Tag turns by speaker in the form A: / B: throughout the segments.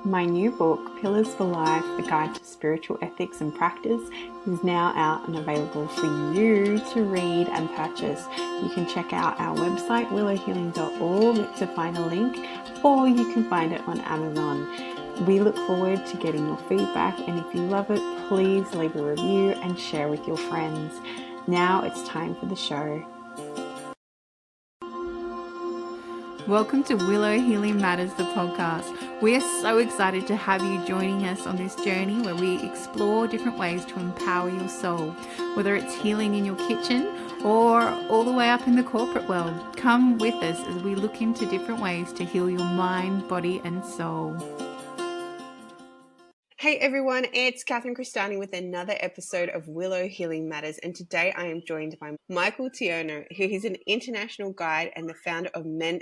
A: My new book, Pillars for Life, A Guide to Spiritual Ethics and Practice, is now out and available for you to read and purchase. You can check out our website, willowhealing.org, to find a link, or you can find it on Amazon. We look forward to getting your feedback, and if you love it, please leave a review and share with your friends. Now it's time for the show. Welcome to Willow Healing Matters, the podcast. We are so excited to have you joining us on this journey where we explore different ways to empower your soul, whether it's healing in your kitchen or all the way up in the corporate world. Come with us as we look into different ways to heal your mind, body, and soul. Hey everyone, it's Catherine Cristani with another episode of Willow Healing Matters, and today I am joined by Michael Tierno, who is an international guide and the founder of Men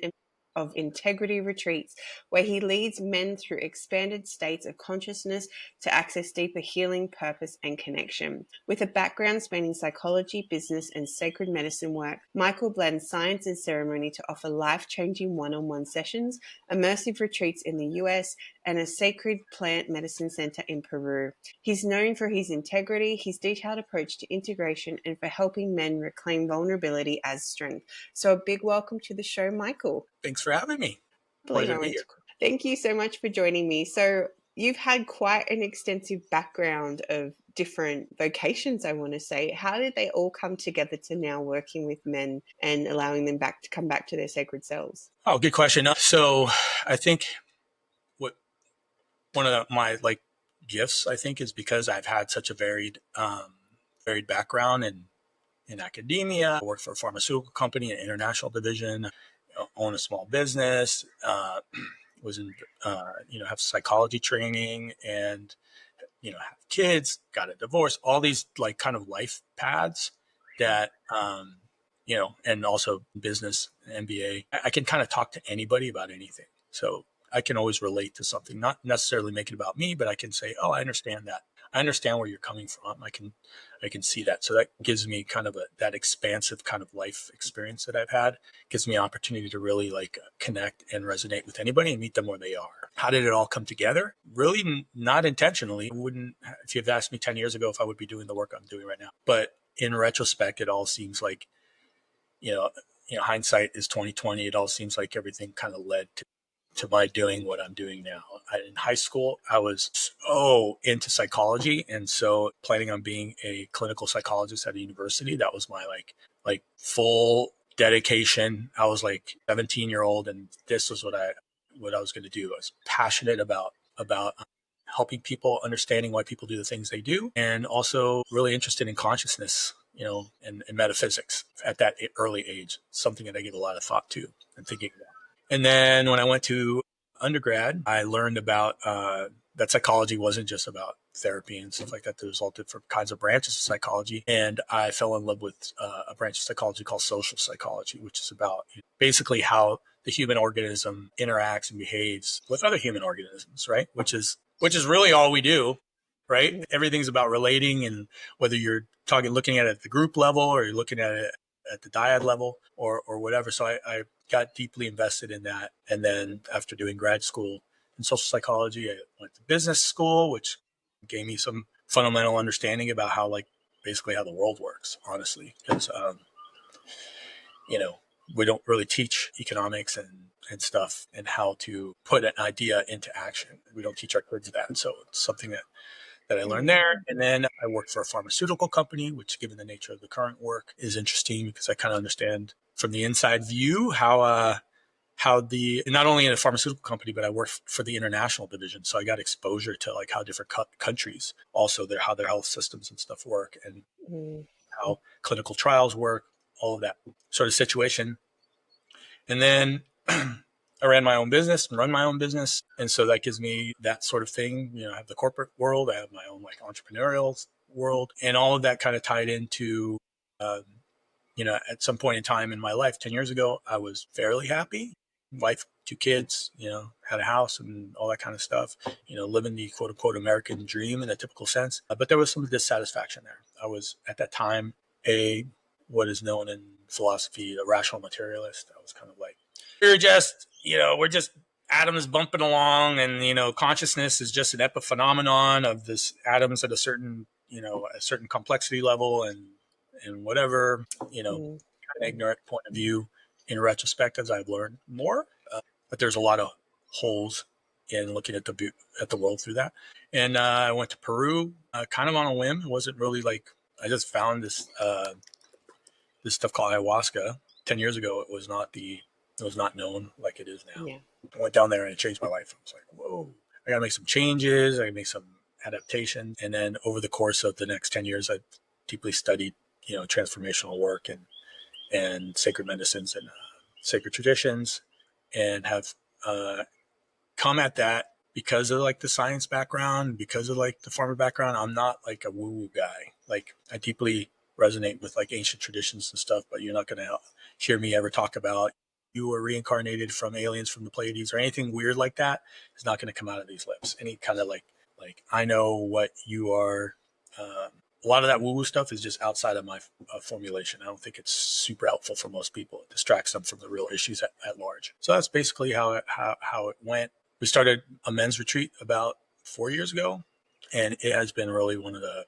A: of Integrity Retreats, where he leads men through expanded states of consciousness to access deeper healing, purpose, and connection. With a background spanning psychology, business, and sacred medicine work, Michael blends science and ceremony to offer life-changing one-on-one sessions, immersive retreats in the US, and a sacred plant medicine center in Peru. He's known for his integrity, his detailed approach to integration, and for helping men reclaim vulnerability as strength. So a big welcome to the show, Michael.
B: Thanks for having me. Pleasure to be here.
A: Thank you so much for joining me. So you've had quite an extensive background of different vocations, I want to say. How did they all come together to now working with men and allowing them to come back to their sacred selves?
B: Oh, good question. So I think one of my gifts, I think, is because I've had such a varied background in academia. I worked for a pharmaceutical company, an international division, own a small business, was in, have psychology training, and, have kids, got a divorce, all these kind of life paths that, and also business, MBA. I can kind of talk to anybody about anything. So I can always relate to something, not necessarily make it about me, but I can say, oh, I understand that. I understand where you're coming from. I can see that. So that gives me kind of that expansive kind of life experience that I've had. It gives me an opportunity to really connect and resonate with anybody and meet them where they are. How did it all come together? Really not intentionally. If you'd asked me 10 years ago if I would be doing the work I'm doing right now. But in retrospect, it all seems like, hindsight is 2020. It all seems like everything kind of led to my doing what I'm doing now. In high school, I was so into psychology, and so planning on being a clinical psychologist at a university. That was my full dedication. I was 17-year-old, and this was what I was going to do. I was passionate about helping people, understanding why people do the things they do, and also really interested in consciousness, and metaphysics at that early age. Something that I give a lot of thought to and thinking about. And then when I went to undergrad, I learned about that psychology wasn't just about therapy and stuff like that. There's all different kinds of branches of psychology. And I fell in love with a branch of psychology called social psychology, which is about basically how the human organism interacts and behaves with other human organisms, right? Which is really all we do, right? Everything's about relating, and whether you're looking at it at the group level or you're looking at it at the dyad level or whatever. So I got deeply invested in that. And then after doing grad school in social psychology, I went to business school, which gave me some fundamental understanding about how basically how the world works, honestly. Because, we don't really teach economics and stuff and how to put an idea into action. We don't teach our kids that. So it's something that I learned there. And then I worked for a pharmaceutical company, which, given the nature of the current work, is interesting because I kind of understand from the inside view how not only in a pharmaceutical company, but I worked for the international division. So I got exposure to how different countries also how their health systems and stuff work, and how clinical trials work, all of that sort of situation. And then I ran my own business and run my own business. And so that gives me that sort of thing. I have the corporate world, I have my own entrepreneurial world, and all of that kind of tied into, at some point in time in my life, 10 years ago, I was fairly happy. Wife, 2 kids, had a house and all that kind of stuff, living the quote unquote American dream in a typical sense. But there was some dissatisfaction there. I was at that time what is known in philosophy, a rational materialist. I was kind of we're just atoms bumping along, and consciousness is just an epiphenomenon of this atoms at a certain a certain complexity level, and whatever
A: Mm,
B: kind of ignorant point of view. In retrospect, as I've learned more, but there's a lot of holes in looking at the world through that. And I went to Peru, kind of on a whim. It wasn't really like I just found this stuff called ayahuasca 10 years ago. It was not known like it is now.
A: yeah.
B: I went down there and it changed my life. I was like, whoa, I got to make some changes. I got to make some adaptations. And then over the course of the next 10 years, I deeply studied, transformational work and sacred medicines and sacred traditions, and have uh, come at that because of like the science background, because of like the farmer background. I'm not like a woo woo guy. Like I deeply resonate with like ancient traditions and stuff, but you're not going to hear me ever talk about you were reincarnated from aliens from the Pleiades or anything weird like that. Is not going to come out of these lips. Any kind of like I know what you are. A lot of that woo woo stuff is just outside of my formulation. I don't think it's super helpful for most people. It distracts them from the real issues at large. So that's basically how it went. We started a men's retreat about 4 years ago, and it has been really one of the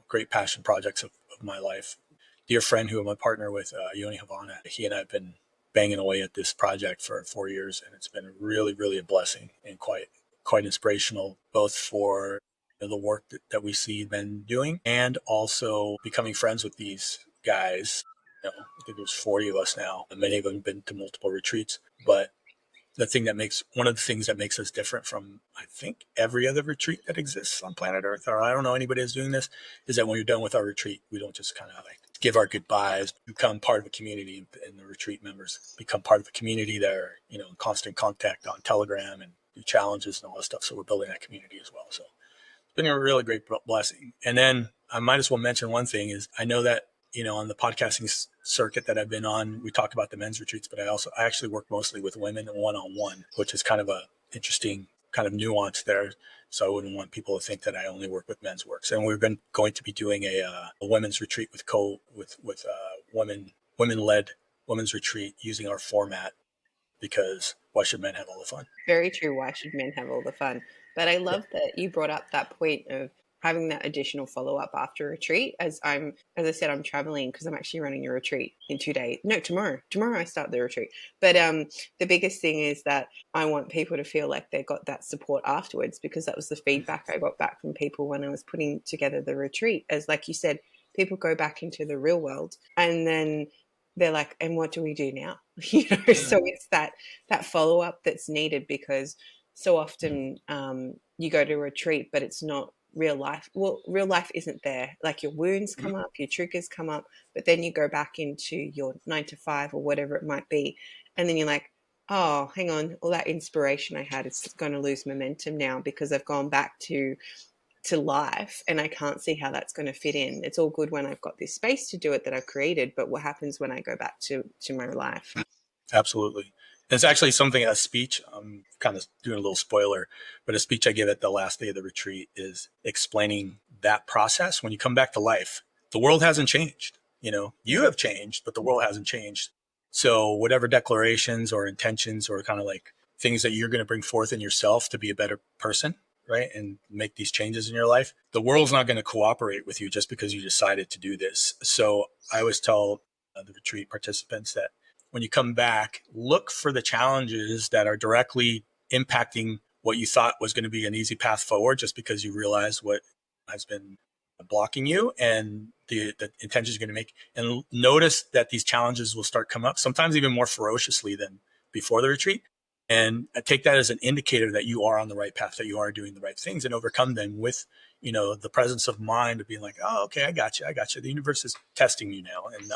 B: great passion projects of my life. Dear friend who I'm a partner with, Yoni Havana, he and I have been banging away at this project for 4 years, and it's been really, really a blessing and quite inspirational, both for the work that we see men doing, and also becoming friends with these guys. I think there's 40 of us now, and many of them have been to multiple retreats. But one of the things that makes us different from, I think, every other retreat that exists on planet Earth, or I don't know anybody that's doing this, is that when you're done with our retreat, we don't just kind of like give our goodbyes, become part of a community, and the retreat members become part of a community that are, in constant contact on Telegram and do challenges and all that stuff. So we're building that community as well. So it's been a really great blessing. And then I might as well mention one thing is I know that, on the podcasting circuit that I've been on, we talk about the men's retreats, but I actually work mostly with women one-on-one, which is kind of a interesting kind of nuance there. So I wouldn't want people to think that I only work with men's works. And we're going to be doing a women's retreat with women-led women's retreat using our format, because why should men have all the fun?
A: Very true. Why should men have all the fun? But I love that you brought up that point of having that additional follow up after a retreat. As I said, I'm traveling because I'm actually running a retreat in 2 days. No, tomorrow. Tomorrow I start the retreat. But the biggest thing is that I want people to feel like they got that support afterwards, because that was the feedback I got back from people when I was putting together the retreat. As like you said, people go back into the real world and then they're like, and what do we do now? So it's that follow up that's needed, because so often you go to a retreat, but it's not real life. Well, real life isn't there. Like your wounds come up, your triggers come up, but then you go back into your 9 to 5 or whatever it might be, and then you're like, oh, hang on, all that inspiration I had is going to lose momentum now because I've gone back to life and I can't see how that's going to fit in. It's all good when I've got this space to do it that I've created, but what happens when I go back to my life?
B: Absolutely. It's actually something, a speech, I'm kind of doing a little spoiler, but a speech I give at the last day of the retreat is explaining that process. When you come back to life, the world hasn't changed. You have changed, but the world hasn't changed. So whatever declarations or intentions or kind of like things that you're going to bring forth in yourself to be a better person, right, and make these changes in your life, the world's not going to cooperate with you just because you decided to do this. So I always tell the retreat participants that when you come back, look for the challenges that are directly impacting what you thought was going to be an easy path forward, just because you realize what has been blocking you and the intentions you're going to make. And notice that these challenges will start come up, sometimes even more ferociously than before the retreat. And take that as an indicator that you are on the right path, that you are doing the right things, and overcome them with, the presence of mind of being like, oh, okay, I got you. The universe is testing you now. And,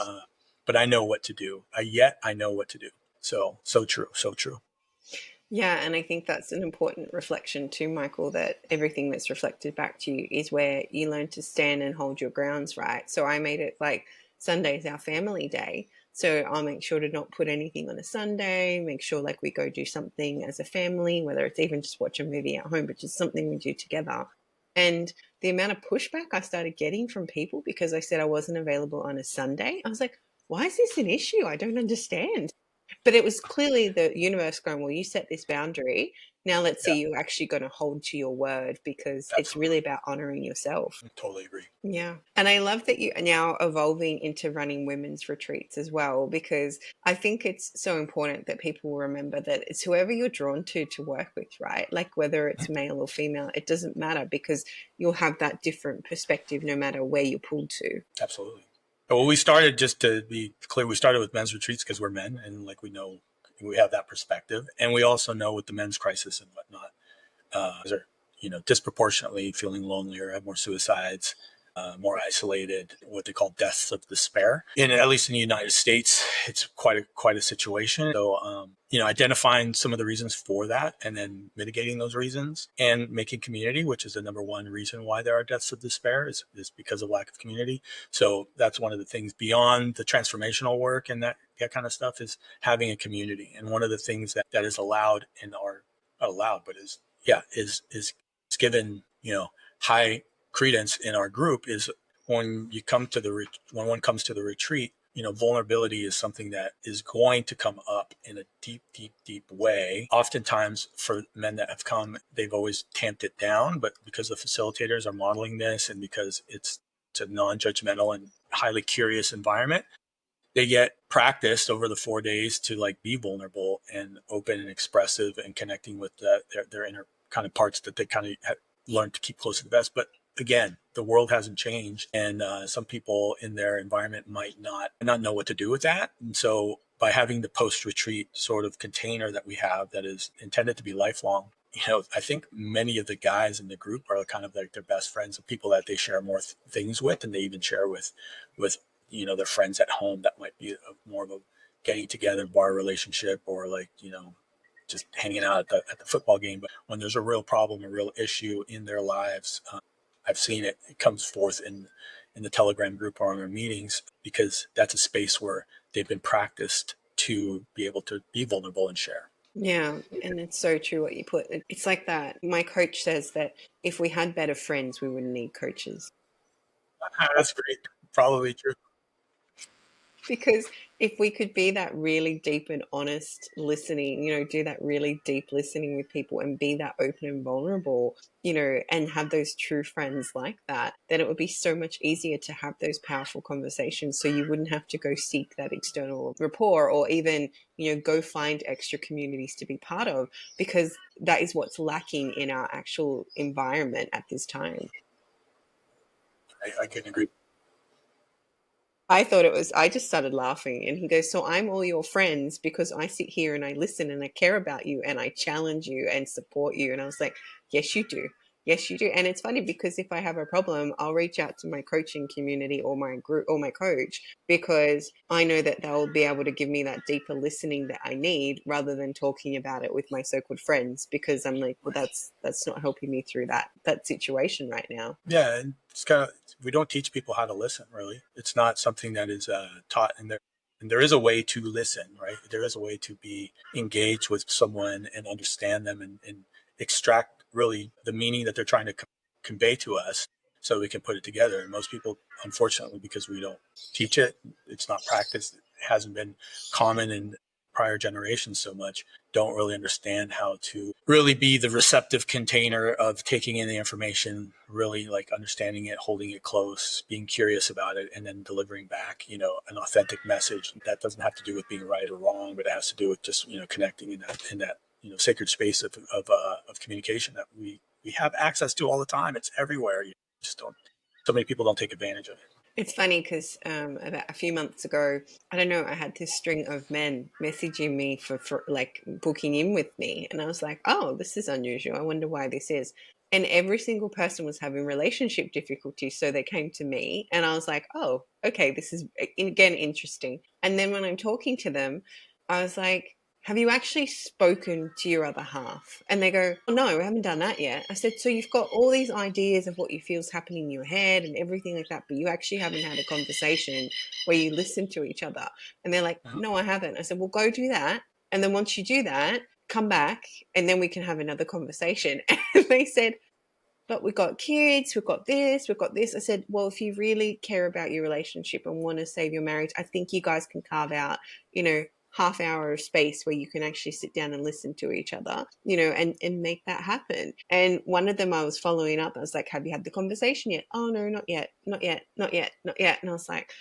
B: but I know what to do. I know what to do. So true. So true.
A: Yeah, and I think that's an important reflection too, Michael, that everything that's reflected back to you is where you learn to stand and hold your grounds, right? So I made it like Sunday's our family day. So I'll make sure to not put anything on a Sunday, make sure like we go do something as a family, whether it's even just watch a movie at home, but just something we do together. And the amount of pushback I started getting from people because I said I wasn't available on a Sunday, I was like, why is this an issue? I don't understand. But it was clearly the universe going, well, you set this boundary. Now let's
B: Yeah,
A: see you actually going to hold to your word, because it's really
B: absolutely.
A: about honoring yourself.
B: I totally agree.
A: Yeah. And I love that you are now evolving into running women's retreats as well, because I think it's so important that people remember that it's whoever you're drawn to work with, right? Like whether it's male or female, it doesn't matter, because you'll have that different perspective no matter where you're pulled to.
B: Absolutely. Well, we started, just to be clear, we started with men's retreats because we're men, and like we know, we have that perspective, and we also know with the men's crisis and whatnot, are disproportionately feeling lonelier, have more suicides, more isolated, what they call deaths of despair. In At least in the United States, it's quite a situation. So identifying some of the reasons for that, and then mitigating those reasons, and making community, which is the number one reason why there are deaths of despair, is because of lack of community. So that's one of the things beyond the transformational work and that kind of stuff, is having a community. And one of the things that is allowed in our, not allowed, but is given high credence in our group, is when one comes to the retreat, vulnerability is something that is going to come up in a deep way. Oftentimes for men that have come, they've always tamped it down, but because the facilitators are modeling this, and because it's a non-judgmental and highly curious environment, they get practiced over the 4 days to like be vulnerable and open and expressive, and connecting with their inner kind of parts that they kind of have learned to keep close to the vest. But again, the world hasn't changed, and some people in their environment might not know what to do with that. And so by having the post retreat sort of container that we have, that is intended to be lifelong, I think many of the guys in the group are kind of like their best friends, and people that they share more things with, and they even share with their friends at home. That might be more of a getting together bar relationship, or like just hanging out at the football game. But when there's a real problem, a real issue in their lives, I've seen it comes forth in the Telegram group or in our meetings, because that's a space where they've been practiced to be able to be vulnerable and share.
A: Yeah, and it's so true what you put. It's like that. My coach says that if we had better friends, we wouldn't need coaches.
B: That's great. Probably true.
A: Because if we could be that really deep and honest listening, do that really deep listening with people and be that open and vulnerable, and have those true friends like that, then it would be so much easier to have those powerful conversations. So you wouldn't have to go seek that external rapport, or even, go find extra communities to be part of, because that is what's lacking in our actual environment at this time.
B: I can agree.
A: I thought it was, I just started laughing. And he goes, so I'm all your friends because I sit here and I listen and I care about you and I challenge you and support you. And I was like, yes, you do. Yes, you do. And it's funny because if I have a problem, I'll reach out to my coaching community or my group or my coach, because I know that they'll be able to give me that deeper listening that I need, rather than talking about it with my so-called friends, because I'm like, well, that's not helping me through that situation right now.
B: Yeah, and it's kind of, we don't teach people how to listen. Really, it's not something that is taught. And there is a way to listen, right? There is a way to be engaged with someone and understand them, and extract really the meaning that they're trying to convey to us, so we can put it together. And most people, unfortunately, because we don't teach it, it's not practiced, it hasn't been common in prior generations so much, don't really understand how to really be the receptive container of taking in the information, really like understanding it, holding it close, being curious about it, and then delivering back, an authentic message that doesn't have to do with being right or wrong, but it has to do with just, connecting in that sacred space of communication that we have access to all the time. It's everywhere. You just don't. So many people don't take advantage of it.
A: It's funny because about a few months ago, I don't know, I had this string of men messaging me for like booking in with me. And I was like, oh, this is unusual. I wonder why this is. And every single person was having relationship difficulties. So they came to me and I was like, oh, okay, this is again interesting. And then when I'm talking to them, I was like, have you actually spoken to your other half? And they go, oh, no, we haven't done that yet. I said, so you've got all these ideas of what you feel is happening in your head and everything like that, but you actually haven't had a conversation where you listen to each other. And they're like, no, I haven't. I said, well, go do that. And then once you do that, come back and then we can have another conversation. And they said, but we've got kids, we've got this, we've got this. I said, well, if you really care about your relationship and want to save your marriage, I think you guys can carve out, half hour of space where you can actually sit down and listen to each other, and make that happen. And one of them I was following up, I was like, have you had the conversation yet? Oh no, not yet, not yet, not yet, not yet. And I was like,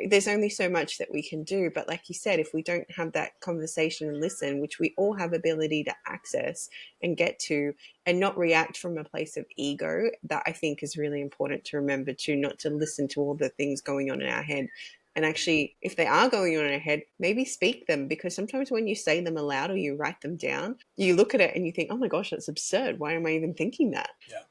A: there's only so much that we can do. But like you said, if we don't have that conversation and listen, which we all have ability to access and get to, and not react from a place of ego, that I think is really important to remember too, not to listen to all the things going on in our head. And actually, if they are going on in our head, maybe speak them, because sometimes when you say them aloud or you write them down, you look at it and you think, oh my gosh, that's absurd. Why am I even thinking that?
B: Yeah.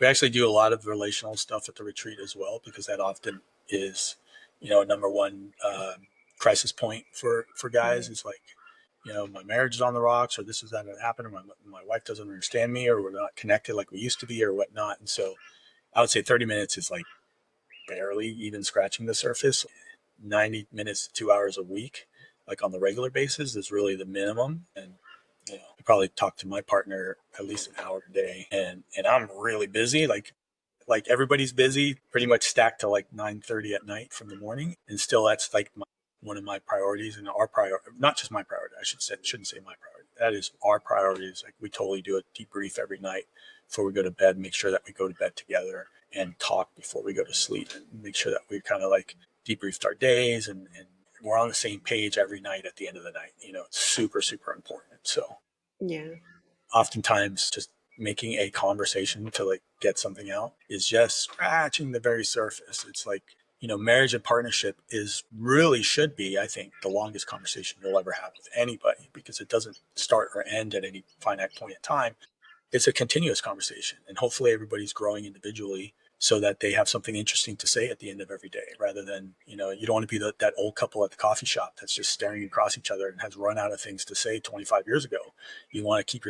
B: We actually do a lot of relational stuff at the retreat as well, because that often is, number one crisis point for guys. Is like, my marriage is on the rocks, or this is not going to happen, or my wife doesn't understand me, or we're not connected like we used to be, or whatnot. And so I would say 30 minutes is like barely even scratching the surface. 90 minutes to 2 hours a week, like on the regular basis, is really the minimum. And I probably talk to my partner at least an hour a day, and I'm really busy. Like everybody's busy, pretty much stacked to like 9:30 at night from the morning, and still that's like one of my priorities, and our priority, not just my priority. Shouldn't say my priority. That is our priorities. Like, we totally do a debrief every night before we go to bed. Make sure that we go to bed together and talk before we go to sleep, and make sure that we kind of like debriefed our days, and we're on the same page every night at the end of the night. It's super, super important. So
A: Yeah.
B: oftentimes just making a conversation to like get something out is just scratching the very surface. It's like, marriage and partnership is really should be, I think, the longest conversation you'll ever have with anybody, because it doesn't start or end at any finite point in time. It's a continuous conversation, and hopefully everybody's growing individually so that they have something interesting to say at the end of every day, rather than, you don't want to be that old couple at the coffee shop that's just staring across each other and has run out of things to say 25 years ago. You want to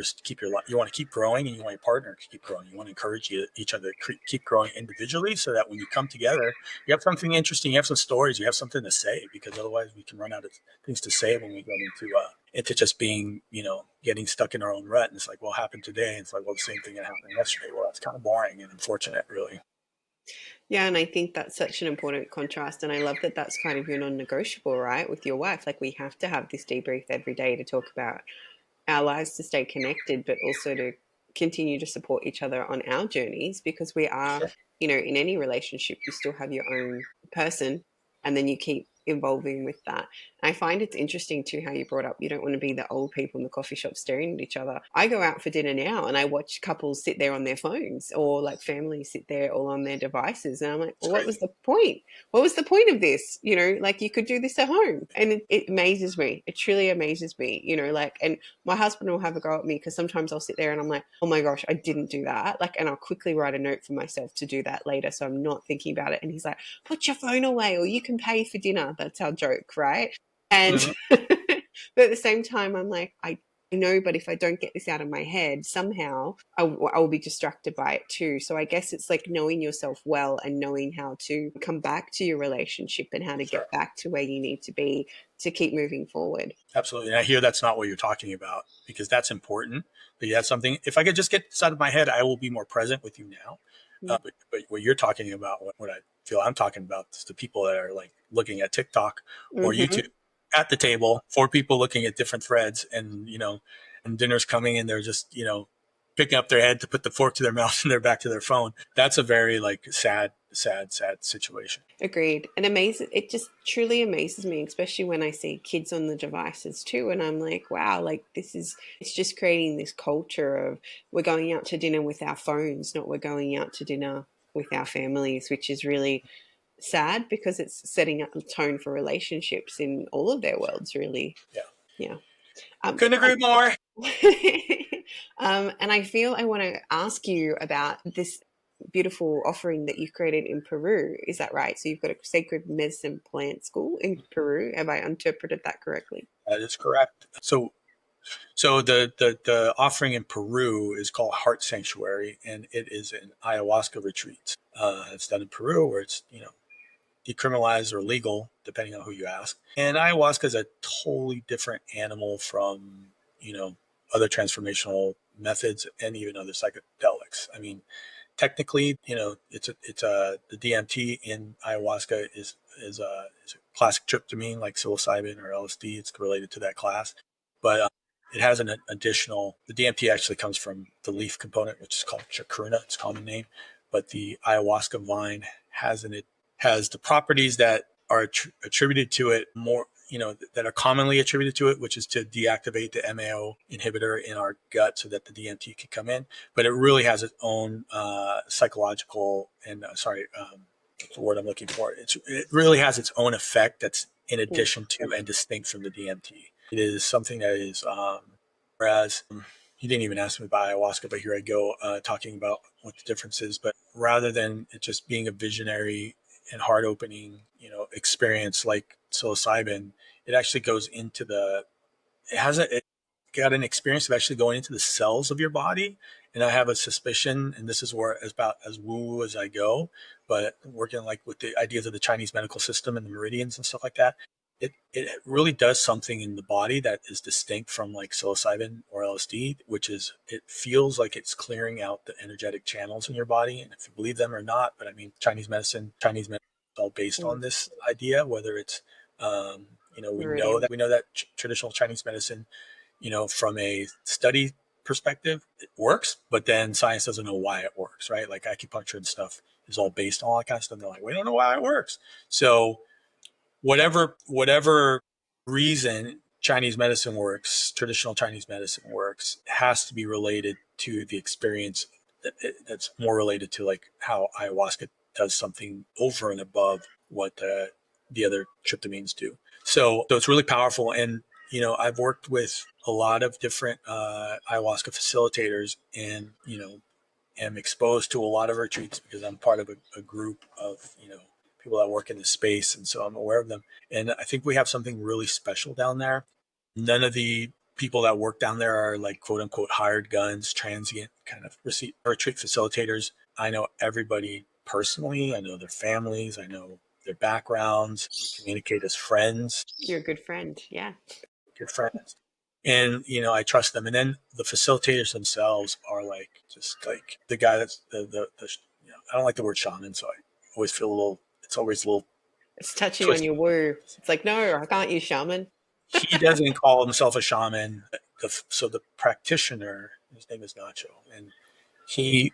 B: you want to keep growing, and you want your partner to keep growing. You want to encourage each other to keep growing individually, so that when you come together, you have something interesting, you have some stories, you have something to say, because otherwise we can run out of things to say when we go into just being, getting stuck in our own rut. And it's like, what happened today? And it's like, well, the same thing that happened yesterday. Well, that's kind of boring and unfortunate, really.
A: Yeah, and I think that's such an important contrast. And I love that that's kind of your non negotiable, right, with your wife. Like, we have to have this debrief every day to talk about our lives, to stay connected, but also to continue to support each other on our journeys, because we are,
B: Sure.
A: in any relationship, you still have your own person, and then you keep evolving with that. I find it's interesting too how you brought up you don't want to be the old people in the coffee shop staring at each other. I go out for dinner now and I watch couples sit there on their phones, or like families sit there all on their devices, and I'm like,
B: It's
A: well, what was
B: crazy.
A: the point? What was the point of this? Like, you could do this at home. And it amazes me. It truly amazes me, like, and my husband will have a go at me because sometimes I'll sit there and I'm like, oh my gosh, I didn't do that. Like, and I'll quickly write a note for myself to do that later, so I'm not thinking about it. And he's like, put your phone away or you can pay for dinner. That's our joke, right? And
B: Mm-hmm.
A: but at the same time, I'm like, I know, but if I don't get this out of my head, somehow I will be distracted by it too. So I guess it's like knowing yourself well and knowing how to come back to your relationship and how to
B: Sure.
A: get back to where you need to be to keep moving forward.
B: Absolutely. And I hear that's not what you're talking about, because that's important. But yeah, that's something, if I could just get this out of my head, I will be more present with you now. But what you're talking about, what I feel I'm talking about, is the people that are like looking at TikTok or
A: Mm-hmm.
B: YouTube at the table, four people looking at different threads, and, and dinner's coming, and they're just, picking up their head to put the fork to their mouth, and they're back to their phone. That's a very like sad, sad, sad situation.
A: Agreed. And amazing. It just truly amazes me, especially when I see kids on the devices too. And I'm like, wow, like it's just creating this culture of we're going out to dinner with our phones, not we're going out to dinner with our families, which is really sad because it's setting up a tone for relationships in all of their worlds, really.
B: Yeah.
A: Yeah. Um,
B: Couldn't agree more.
A: and I feel I want to ask you about this beautiful offering that you've created in Peru. Is that right? So you've got a sacred medicine plant school in Peru. Have I interpreted that correctly?
B: That is correct. So the offering in Peru is called Heart Sanctuary, and it is an ayahuasca retreat. It's done in Peru, where it's decriminalized or legal, depending on who you ask. And ayahuasca is a totally different animal from other transformational methods and even other psychedelics. I mean, technically, the DMT in ayahuasca is a classic tryptamine like psilocybin or LSD. It's related to that class, but it has an additional. The DMT actually comes from the leaf component, which is called chacruna. It's a common name, but the ayahuasca vine has the properties that are attributed to it more, that are commonly attributed to it, which is to deactivate the MAO inhibitor in our gut so that the DMT can come in. But it really has its own psychological and what's the word I'm looking for? It really has its own effect that's in
A: Mm.
B: addition to and distinct from the DMT. It is something that is, whereas you didn't even ask me about ayahuasca, but here I go talking about what the difference is. But rather than it just being a visionary and heart opening, experience like psilocybin, it actually goes into it got an experience of actually going into the cells of your body. And I have a suspicion, and this is where as about as woo as I go, but working like with the ideas of the Chinese medical system and the meridians and stuff like that, it really does something in the body that is distinct from like psilocybin or LSD, which is it feels like it's clearing out the energetic channels in your body. And if you believe them or not, but I mean, Chinese medicine is all based
A: Mm.
B: on this idea, whether it's
A: Meridian.
B: we know that traditional Chinese medicine, from a study perspective, it works, but then science doesn't know why it works, right? Like acupuncture and stuff is all based on all that kind of stuff. They're like, we don't know why it works. So whatever reason Chinese medicine works, traditional Chinese medicine works, has to be related to the experience that's more related to like how ayahuasca does something over and above what the other tryptamines do. So it's really powerful. And, I've worked with a lot of different ayahuasca facilitators and, am exposed to a lot of retreats because I'm part of a group of, people that work in the space. And so I'm aware of them. And I think we have something really special down there. None of the people that work down there are like quote unquote hired guns, transient kind of retreat facilitators. I know everybody personally. I know their families. I know their backgrounds. We communicate as friends,
A: You're a good friend. Yeah.
B: good friends. And, I trust them. And then the facilitators themselves are like, just like the guy that's I don't like the word shaman. So I always feel it's always a little
A: It's touching on
B: twisted.
A: your woo. It's like, no, I can't use shaman.
B: He doesn't call himself a shaman. So the practitioner, his name is Nacho, and he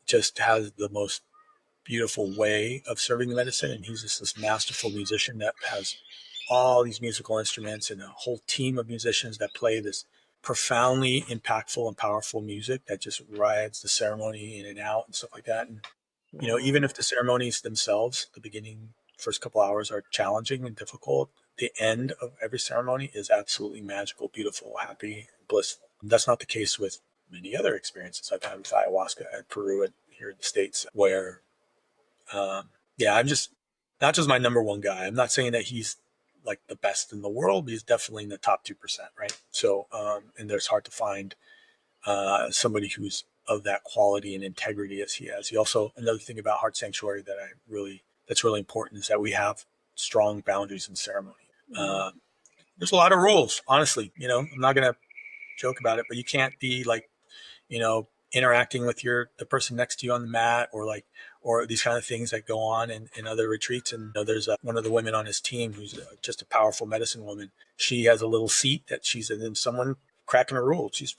B: just has the most beautiful way of serving the medicine. And he's just this masterful musician that has all these musical instruments and a whole team of musicians that play this profoundly impactful and powerful music that just rides the ceremony in and out and stuff like that. And,
A: Wow.
B: even if the ceremonies themselves, the beginning, first couple hours are challenging and difficult, the end of every ceremony is absolutely magical, beautiful, happy, blissful. That's not the case with many other experiences I've had with ayahuasca at Peru and here in the States, where yeah, I'm just not just my number one guy. I'm not saying that he's like the best in the world, but he's definitely in the top 2%, right? So, and there's hard to find somebody who's of that quality and integrity as he has. He also, another thing about Heart Sanctuary that's really important is that we have strong boundaries in ceremony.
A: Mm.
B: There's a lot of rules, honestly. I'm not gonna joke about it, but you can't be like interacting with the person next to you on the mat or these kind of things that go on in other retreats. And there's one of the women on his team who's just a powerful medicine woman. She has a little seat that she's in, and someone cracking a rule. She's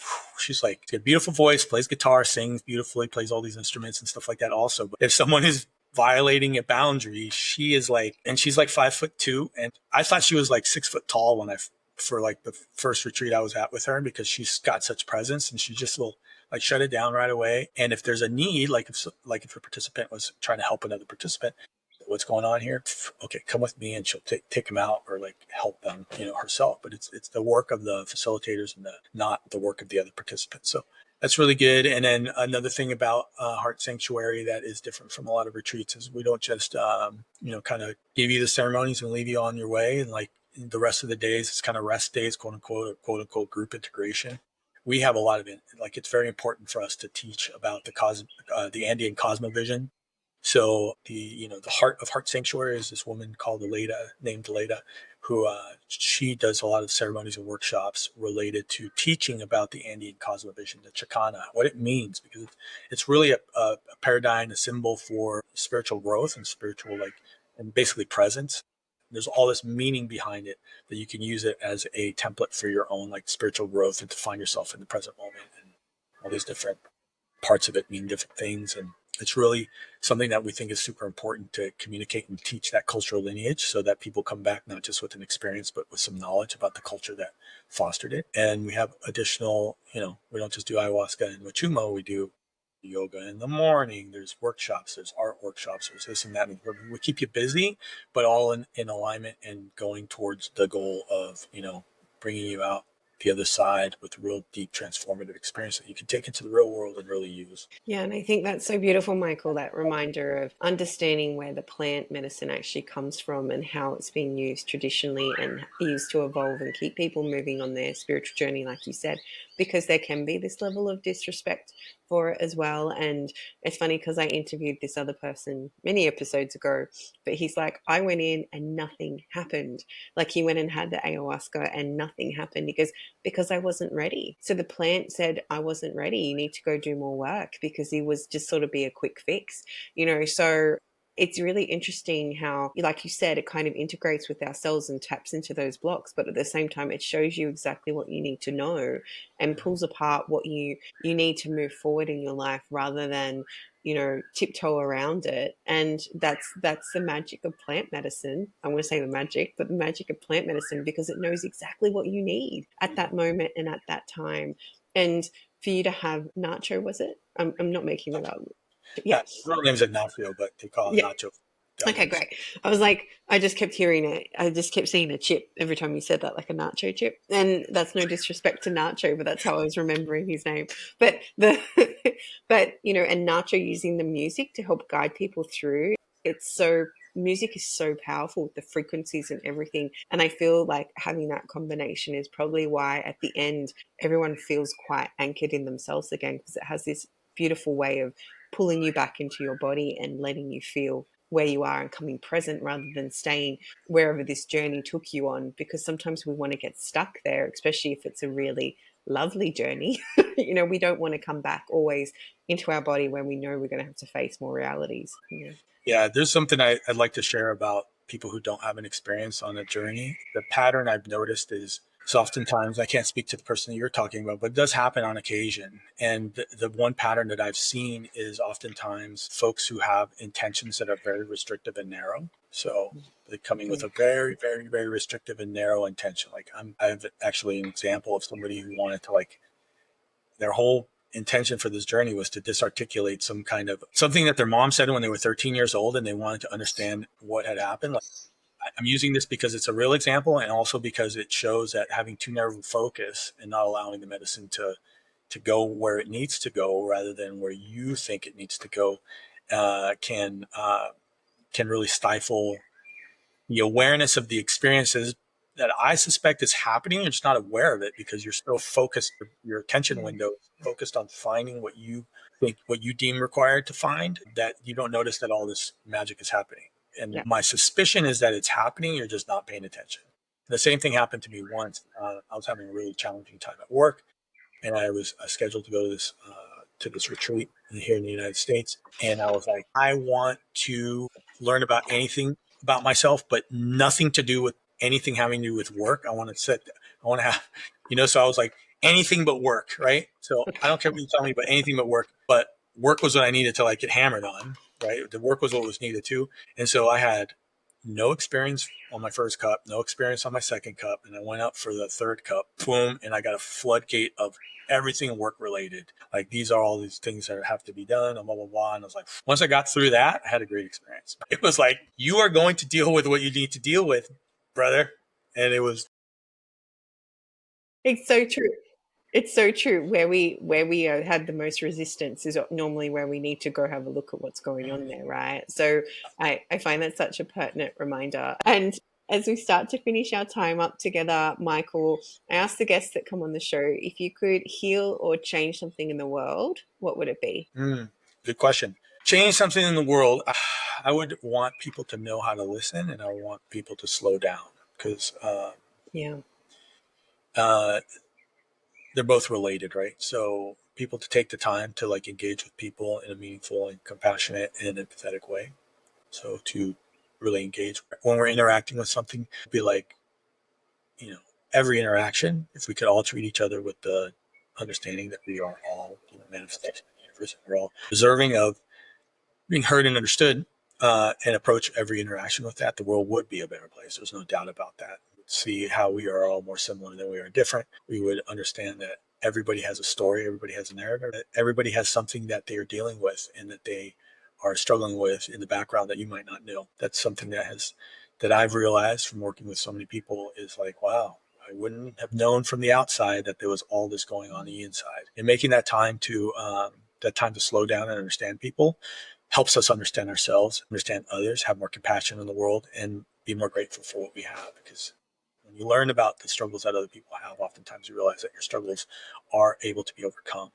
B: like, she's got a beautiful voice, plays guitar, sings beautifully, plays all these instruments and stuff like that also. But if someone is violating a boundary, she is like, and she's like 5'2", and I thought she was like 6 foot tall for like the first retreat I was at with her, because she's got such presence and she just will like shut it down right away. And if there's a need, like if a participant was trying to help another participant, what's going on here? Okay, come with me, and she'll take them out or like help them, herself. But it's the work of the facilitators and not the work of the other participants. So that's really good. And then another thing about Heart Sanctuary that is different from a lot of retreats is we don't just kind of give you the ceremonies and leave you on your way, and like the rest of the days it's kind of rest days, quote unquote, or quote unquote group integration. We have a lot of it. Like, it's very important for us to teach about the Andean cosmovision, So the Heart Sanctuary is this woman called Aleda, named Aleda, who she does a lot of ceremonies and workshops related to teaching about the Andean cosmovision, the Chicana, what it means, because it's really a paradigm, a symbol for spiritual growth and spiritual, like, and basically presence. There's all this meaning behind it that you can use it as a template for your own, like, spiritual growth and to find yourself in the present moment, and all these different parts of it mean different things. And it's really something that we think is super important to communicate and teach that cultural lineage so that people come back not just with an experience, but with some knowledge about the culture that fostered it. And we have additional, we don't just do ayahuasca and Machumo, we do yoga in the morning, there's workshops, there's art workshops, there's this and that. And we keep you busy, but all in alignment and going towards the goal of, bringing you out the other side with real deep transformative experience that you can take into the real world and really use.
A: Yeah, and I think that's so beautiful, Michael, that reminder of understanding where the plant medicine actually comes from and how it's been used traditionally and used to evolve and keep people moving on their spiritual journey, like you said, because there can be this level of disrespect for it as well. And it's funny because I interviewed this other person many episodes ago, but he's like, I went in and nothing happened. Like he went and had the ayahuasca and nothing happened. He goes, because I wasn't ready. So the plant said, I wasn't ready. You need to go do more work because he was just sort of be a quick fix, So it's really interesting how, like you said, it kind of integrates with ourselves and taps into those blocks. But at the same time, it shows you exactly what you need to know and pulls apart what you need to move forward in your life rather than tiptoe around it. And that's the magic of plant medicine. I want to say the magic, but the magic of plant medicine, because it knows exactly what you need at that moment and at that time. And for you to have nacho, was it? I'm not making that up. Yeah.
B: His real name's Ignacio, but they call him
A: Yeah.
B: Nacho down
A: Okay,
B: here.
A: great. I was like, I just kept hearing it. I just kept seeing a chip every time you said that, like a nacho chip. And that's no disrespect to Nacho, but that's how I was remembering his name. But and Nacho using the music to help guide people through. Music is so powerful with the frequencies and everything. And I feel like having that combination is probably why at the end everyone feels quite anchored in themselves again, because it has this beautiful way of pulling you back into your body and letting you feel where you are and coming present rather than staying wherever this journey took you on, because sometimes we want to get stuck there, especially if it's a really lovely journey. We don't want to come back always into our body when we know we're going to have to face more realities.
B: Yeah, there's something I'd like to share about people who don't have an experience on a journey. The pattern I've noticed is oftentimes, I can't speak to the person that you're talking about, but it does happen on occasion. And the one pattern that I've seen is oftentimes folks who have intentions that are very restrictive and narrow. So they're coming with a very, very, very restrictive and narrow intention. Like I have actually an example of somebody who wanted to, like, their whole intention for this journey was to disarticulate some kind of something that their mom said when they were 13 years old, and they wanted to understand what had happened. Like, I'm using this because it's a real example, and also because it shows that having too narrow focus and not allowing the medicine to go where it needs to go rather than where you think it needs to go can really stifle the awareness of the experiences that I suspect is happening. You're just not aware of it because you're so focused. Your attention window is focused on finding what you think, what you deem required to find, that you don't notice that all this magic is happening. And
A: Yeah.
B: my suspicion is that it's happening. You're just not paying attention. The same thing happened to me once. I was having a really challenging time at work, and I was scheduled to go to this retreat here in the United States. And I was like, I want to learn about anything about myself, but nothing to do with anything having to do with work. I want to have, So I was like, anything but work, right? So I don't care what you tell me, but anything but work. But work was what I needed to, like, get hammered on, right? The work was what was needed too. And so I had no experience on my first cup, no experience on my second cup, and I went up for the third cup, boom, and I got a floodgate of everything work related. Like, these are all these things that have to be done, and blah blah blah. And I was like, once I got through that, I had a great experience. It was like, you are going to deal with what you need to deal with, brother. And it was,
A: It's so true. It's so true. Where we had the most resistance is normally where we need to go have a look at what's going on there, right? So I find that such a pertinent reminder. And as we start to finish our time up together, Michael, I ask the guests that come on the show, if you could heal or change something in the world, what would it be?
B: good question. Change something in the world. I would want people to know how to listen, and I would want people to slow down because
A: Yeah.
B: uh, they're both related, right? So people to take the time to like engage with people in a meaningful and compassionate and empathetic way. So to really engage when we're interacting with something, be like, you know, every interaction, if we could all treat each other with the understanding that we are all, manifestation of the universe, and we're all deserving of being heard and understood, and approach every interaction with that, the world would be a better place. There's no doubt about that. We'd see how we are all more similar than we are different. We would understand that everybody has a story, everybody has a narrative, everybody has something that they are dealing with and that they are struggling with in the background that you might not know. That's something that I've realized from working with so many people is like, wow, I wouldn't have known from the outside that there was all this going on the inside. And making that time to slow down and understand people helps us understand ourselves, understand others, have more compassion in the world, and be more grateful for what we have. Because when you learn about the struggles that other people have, oftentimes you realize that your struggles are able to be overcome.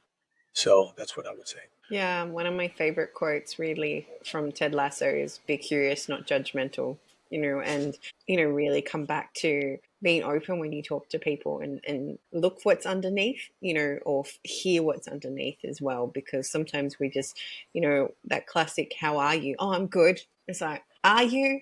B: So that's what I would say.
A: Yeah, one of my favorite quotes really from Ted Lasso is be curious, not judgmental, and, really come back to being open when you talk to people and look what's underneath, or hear what's underneath as well, because sometimes we just, that classic, how are you? Oh, I'm good. It's like, are you?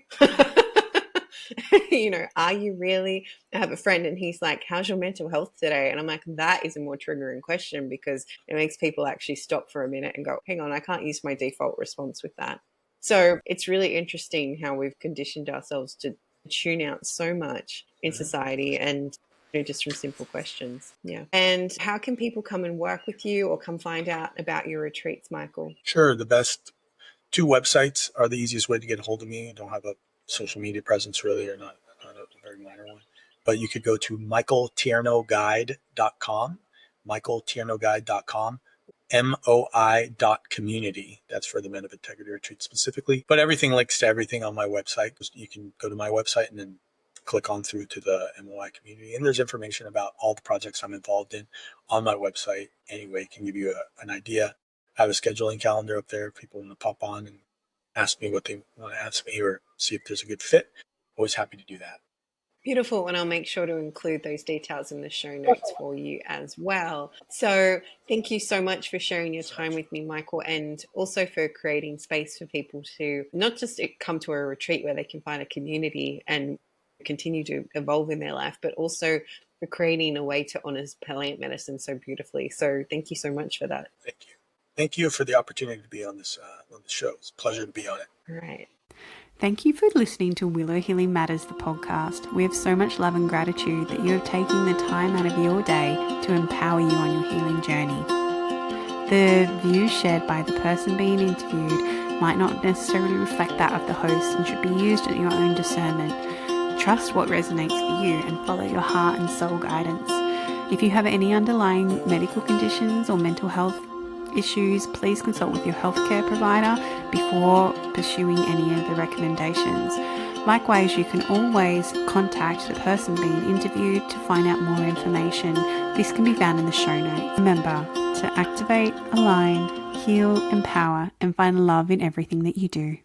A: Are you really? I have a friend and he's like, how's your mental health today? And I'm like, that is a more triggering question because it makes people actually stop for a minute and go, hang on, I can't use my default response with that. So it's really interesting how we've conditioned ourselves to tune out so much in society and just from simple questions. Yeah. And how can people come and work with you or come find out about your retreats, Michael?
B: Sure. The best two websites are the easiest way to get a hold of me. I don't have a social media presence really, or not a very minor one. But you could go to michaeltiernoguide.com, michaeltiernoguide.com, moi.community. That's for the Men of Integrity Retreat specifically. But everything links to everything on my website. You can go to my website and then click on through to the MOI community. And there's information about all the projects I'm involved in on my website. Anyway, it can give you an idea. I have a scheduling calendar up there. People want to pop on and ask me what they want to ask me or see if there's a good fit. Always happy to do that.
A: Beautiful. And I'll make sure to include those details in the show notes for you as well. So thank you so much for sharing your time with me, Michael, and also for creating space for people to not just come to a retreat where they can find a community and continue to evolve in their life, but also for creating a way to honor plant medicine so beautifully. So thank you so much for that.
B: Thank you. Thank you for the opportunity to be on this show. It's a pleasure to be on it.
A: All right.
C: Thank you for listening to Willow Healing Matters, the podcast. We have so much love and gratitude that you have taken the time out of your day to empower you on your healing journey. The views shared by the person being interviewed might not necessarily reflect that of the host and should be used at your own discernment. Trust what resonates for you and follow your heart and soul guidance. If you have any underlying medical conditions or mental health issues, please consult with your healthcare provider before pursuing any of the recommendations. Likewise, you can always contact the person being interviewed to find out more information. This can be found in the show notes. Remember to activate, align, heal, empower, and find love in everything that you do.